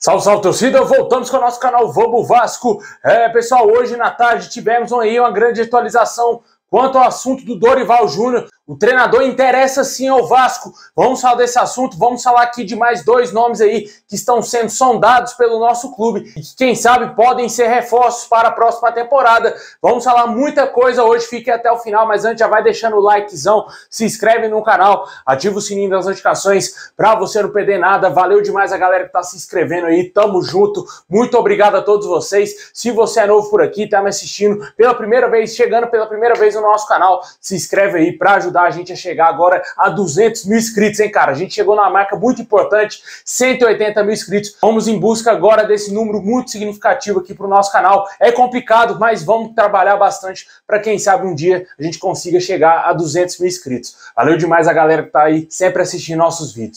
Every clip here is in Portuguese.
Salve, salve, torcida! Voltamos com o nosso canal Vamos Vasco. Pessoal, hoje na tarde tivemos aí uma grande atualização quanto ao assunto do Dorival Júnior. O treinador interessa sim ao Vasco. Vamos falar desse assunto, vamos falar aqui de mais dois nomes aí que estão sendo sondados pelo nosso clube e que, quem sabe, podem ser reforços para a próxima temporada. Vamos falar muita coisa hoje, fique até o final, mas antes já vai deixando o likezão, se inscreve no canal, ativa o sininho das notificações para você não perder nada. Valeu demais a galera que tá se inscrevendo aí, tamo junto, muito obrigado a todos vocês. Se você é novo por aqui, tá me assistindo pela primeira vez, chegando pela primeira vez no nosso canal, se inscreve aí para ajudar a gente a chegar agora a 200 mil inscritos, hein, cara? A gente chegou numa marca muito importante, 180 mil inscritos. Vamos em busca agora desse número muito significativo aqui pro nosso canal. É complicado, mas vamos trabalhar bastante para quem sabe um dia a gente consiga chegar a 200 mil inscritos. Valeu demais a galera que tá aí sempre assistindo nossos vídeos.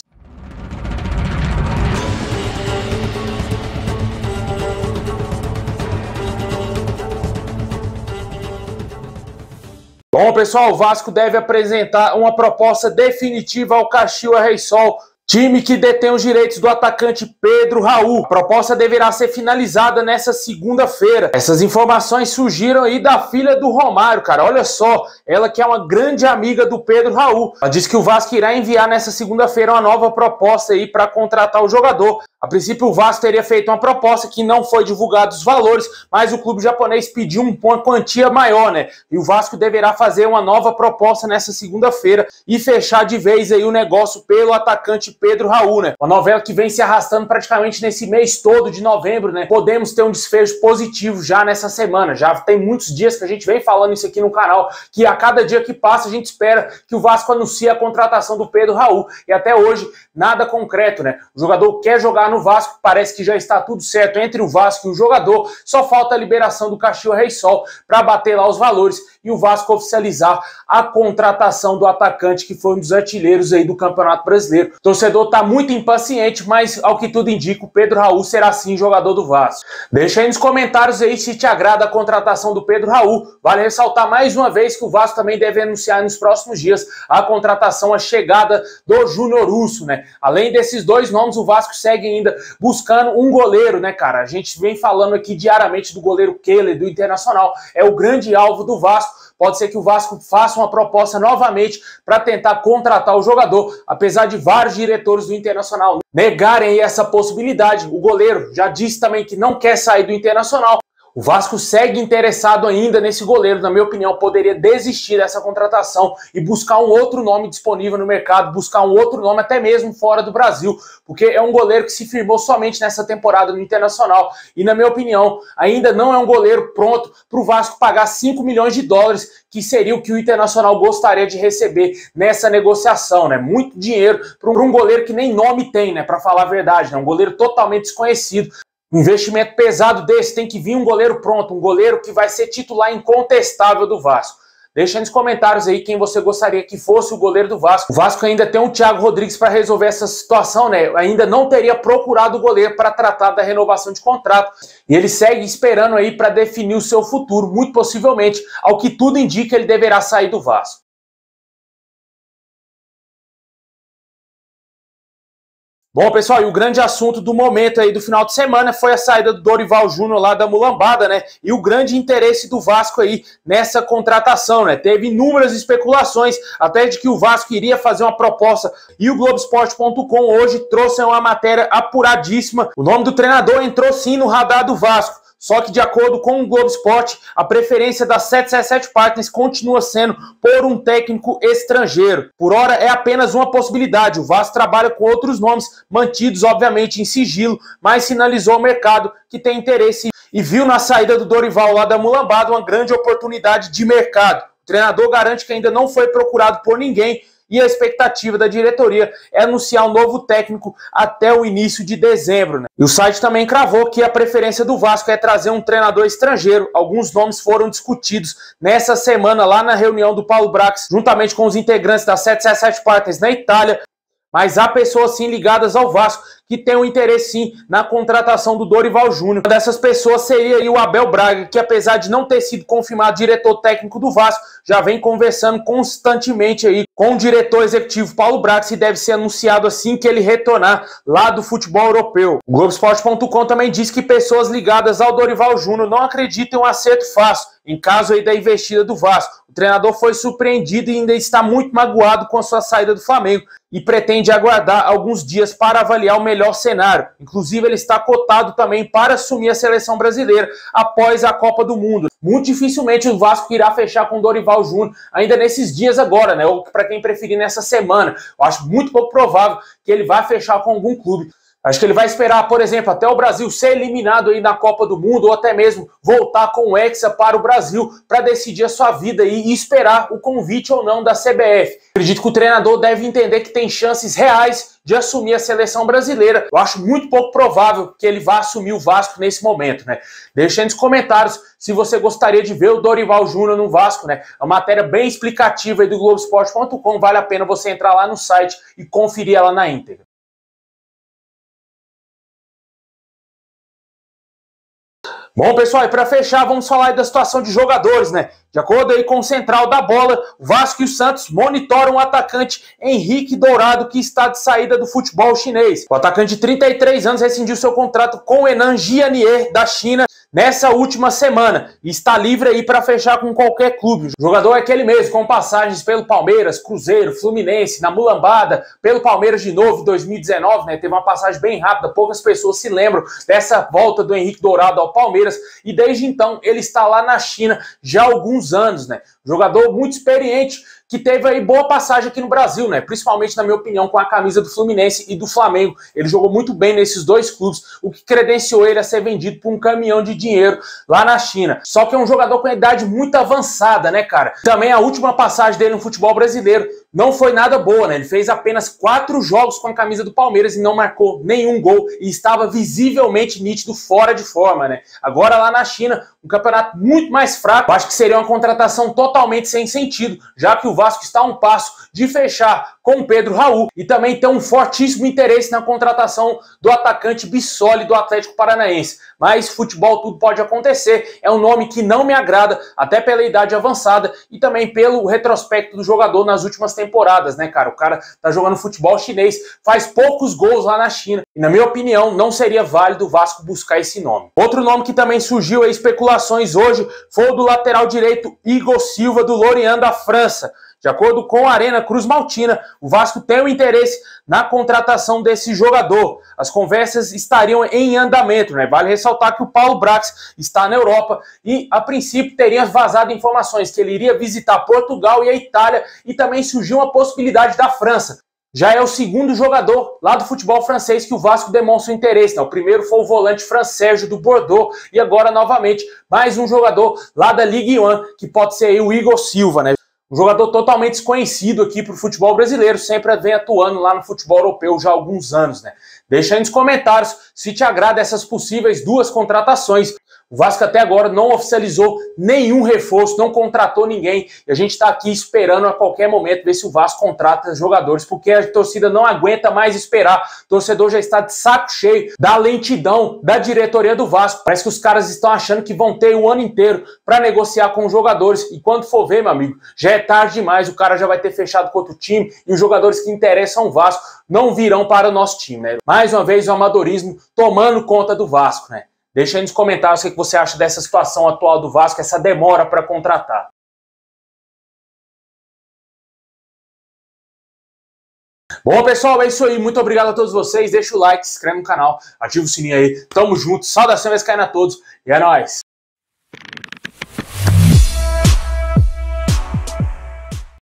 Bom, pessoal, o Vasco deve apresentar uma proposta definitiva ao Caxias Reysol, time que detém os direitos do atacante Pedro Raul. A proposta deverá ser finalizada nessa segunda-feira. Essas informações surgiram aí da filha do Romário, cara. Olha só, ela que é uma grande amiga do Pedro Raul. Ela disse que o Vasco irá enviar nessa segunda-feira uma nova proposta aí para contratar o jogador. A princípio, o Vasco teria feito uma proposta que não foi divulgado os valores, mas o clube japonês pediu uma quantia maior, né? E o Vasco deverá fazer uma nova proposta nessa segunda-feira e fechar de vez aí o negócio pelo atacante Pedro Raul, né? Uma novela que vem se arrastando praticamente nesse mês todo de novembro, né? Podemos ter um desfecho positivo já nessa semana. Já tem muitos dias que a gente vem falando isso aqui no canal, que a cada dia que passa a gente espera que o Vasco anuncie a contratação do Pedro Raul. E até hoje, nada concreto, né? O jogador quer jogar no Vasco, parece que já está tudo certo entre o Vasco e o jogador, só falta a liberação do Caxias Reysol para bater lá os valores e o Vasco oficializar a contratação do atacante que foi um dos artilheiros aí do Campeonato Brasileiro. O torcedor está muito impaciente, mas ao que tudo indica, o Pedro Raul será sim jogador do Vasco. Deixa aí nos comentários aí se te agrada a contratação do Pedro Raul. Vale ressaltar mais uma vez que o Vasco também deve anunciar nos próximos dias a contratação, a chegada do Júnior Urso, né? Além desses dois nomes, o Vasco segue ainda buscando um goleiro, né, cara? A gente vem falando aqui diariamente do goleiro Keller, do Internacional. É o grande alvo do Vasco. Pode ser que o Vasco faça uma proposta novamente para tentar contratar o jogador, apesar de vários diretores do Internacional negarem essa possibilidade. O goleiro já disse também que não quer sair do Internacional. O Vasco segue interessado ainda nesse goleiro, na minha opinião, poderia desistir dessa contratação e buscar um outro nome disponível no mercado, buscar um outro nome até mesmo fora do Brasil, porque é um goleiro que se firmou somente nessa temporada no Internacional e, na minha opinião, ainda não é um goleiro pronto para o Vasco pagar 5 milhões de dólares, que seria o que o Internacional gostaria de receber nessa negociação, né? Muito dinheiro para um goleiro que nem nome tem, né? Para falar a verdade, né? Um goleiro totalmente desconhecido. Um investimento pesado desse, tem que vir um goleiro pronto, um goleiro que vai ser titular incontestável do Vasco. Deixa nos comentários aí quem você gostaria que fosse o goleiro do Vasco. O Vasco ainda tem o Thiago Rodrigues para resolver essa situação, né? Ainda não teria procurado o goleiro para tratar da renovação de contrato. E ele segue esperando aí para definir o seu futuro. Muito possivelmente, ao que tudo indica, ele deverá sair do Vasco. Bom, pessoal, e o grande assunto do momento aí do final de semana foi a saída do Dorival Júnior lá da Mulambada, né? E o grande interesse do Vasco aí nessa contratação, né? Teve inúmeras especulações, até de que o Vasco iria fazer uma proposta. E o Globoesporte.com hoje trouxe uma matéria apuradíssima. O nome do treinador entrou sim no radar do Vasco. Só que, de acordo com o Globo Esporte, a preferência da 777 Partners continua sendo por um técnico estrangeiro. Por hora, é apenas uma possibilidade. O Vasco trabalha com outros nomes, mantidos, obviamente, em sigilo, mas sinalizou ao mercado que tem interesse e viu na saída do Dorival lá da Mulambada uma grande oportunidade de mercado. O treinador garante que ainda não foi procurado por ninguém, e a expectativa da diretoria é anunciar um novo técnico até o início de dezembro, né? E o site também cravou que a preferência do Vasco é trazer um treinador estrangeiro. Alguns nomes foram discutidos nessa semana lá na reunião do Paulo Brax, juntamente com os integrantes da 777 Partners na Itália. Mas há pessoas sim ligadas ao Vasco que tem um interesse sim na contratação do Dorival Júnior. Uma dessas pessoas seria aí o Abel Braga, que apesar de não ter sido confirmado diretor técnico do Vasco, já vem conversando constantemente aí com o diretor executivo Paulo Brax e deve ser anunciado assim que ele retornar lá do futebol europeu. O Globoesporte.com também diz que pessoas ligadas ao Dorival Júnior não acreditam em um acerto fácil em caso aí da investida do Vasco. O treinador foi surpreendido e ainda está muito magoado com a sua saída do Flamengo e pretende aguardar alguns dias para avaliar o melhor cenário. Inclusive, ele está cotado também para assumir a seleção brasileira após a Copa do Mundo. Muito dificilmente o Vasco irá fechar com o Dorival Júnior ainda nesses dias agora, né? Ou para quem preferir nessa semana. Eu acho muito pouco provável que ele vá fechar com algum clube. Acho que ele vai esperar, por exemplo, até o Brasil ser eliminado aí na Copa do Mundo ou até mesmo voltar com o Hexa para o Brasil para decidir a sua vida e esperar o convite ou não da CBF. Acredito que o treinador deve entender que tem chances reais de assumir a seleção brasileira. Eu acho muito pouco provável que ele vá assumir o Vasco nesse momento, né? Deixa aí nos comentários se você gostaria de ver o Dorival Júnior no Vasco, né? É uma matéria bem explicativa aí do Globoesporte.com, vale a pena você entrar lá no site e conferir ela na íntegra. Bom, pessoal, e para fechar, vamos falar aí da situação de jogadores, né? De acordo aí com o Central da Bola, o Vasco e o Santos monitoram o atacante Henrique Dourado, que está de saída do futebol chinês. O atacante de 33 anos rescindiu seu contrato com o Henan Jianier, da China, nessa última semana e está livre aí para fechar com qualquer clube. O jogador é aquele mesmo, com passagens pelo Palmeiras, Cruzeiro, Fluminense, na Mulambada, pelo Palmeiras de novo em 2019, né? Teve uma passagem bem rápida, poucas pessoas se lembram dessa volta do Henrique Dourado ao Palmeiras e desde então ele está lá na China já há alguns anos, né? Jogador muito experiente, que teve aí boa passagem aqui no Brasil, né? Principalmente, na minha opinião, com a camisa do Fluminense e do Flamengo. Ele jogou muito bem nesses dois clubes, o que credenciou ele a ser vendido por um caminhão de dinheiro lá na China. Só que é um jogador com a idade muito avançada, né, cara? Também a última passagem dele no futebol brasileiro não foi nada boa, né? Ele fez apenas 4 jogos com a camisa do Palmeiras e não marcou nenhum gol e estava visivelmente nítido fora de forma, né? Agora lá na China, um campeonato muito mais fraco, acho que seria uma contratação totalmente sem sentido, já que o Vasco está a um passo de fechar com o Pedro Raul e também tem um fortíssimo interesse na contratação do atacante Bissoli do Atlético Paranaense. Mas futebol tudo pode acontecer, é um nome que não me agrada, até pela idade avançada e também pelo retrospecto do jogador nas últimas temporadas, né, cara? O cara tá jogando futebol chinês, faz poucos gols lá na China e, na minha opinião, não seria válido o Vasco buscar esse nome. Outro nome que também surgiu em especulações hoje foi o do lateral direito Igor Silva do Lorient da França. De acordo com a Arena Cruz Maltina, o Vasco tem um interesse na contratação desse jogador. As conversas estariam em andamento, né? Vale ressaltar que o Paulo Brax está na Europa e, a princípio, teria vazado informações que ele iria visitar Portugal e a Itália e também surgiu uma possibilidade da França. Já é o segundo jogador lá do futebol francês que o Vasco demonstra interesse, né? O primeiro foi o volante Francérgio do Bordeaux e agora, novamente, mais um jogador lá da Ligue 1, que pode ser aí o Igor Silva, né? Um jogador totalmente desconhecido aqui para o futebol brasileiro, sempre vem atuando lá no futebol europeu já há alguns anos, né? Deixa aí nos comentários se te agrada essas possíveis 2 contratações. O Vasco até agora não oficializou nenhum reforço, não contratou ninguém. E a gente está aqui esperando a qualquer momento ver se o Vasco contrata jogadores, porque a torcida não aguenta mais esperar. O torcedor já está de saco cheio da lentidão da diretoria do Vasco. Parece que os caras estão achando que vão ter o ano inteiro para negociar com os jogadores. E quando for ver, meu amigo, já é tarde demais. O cara já vai ter fechado com outro time e os jogadores que interessam ao Vasco não virão para o nosso time, né? Mais uma vez o amadorismo tomando conta do Vasco, né? Deixa aí nos comentários o que você acha dessa situação atual do Vasco, essa demora para contratar. Bom, pessoal, é isso aí. Muito obrigado a todos vocês. Deixa o like, se inscreve no canal, ativa o sininho aí. Tamo junto. Saudação vascaína a todos e é nóis.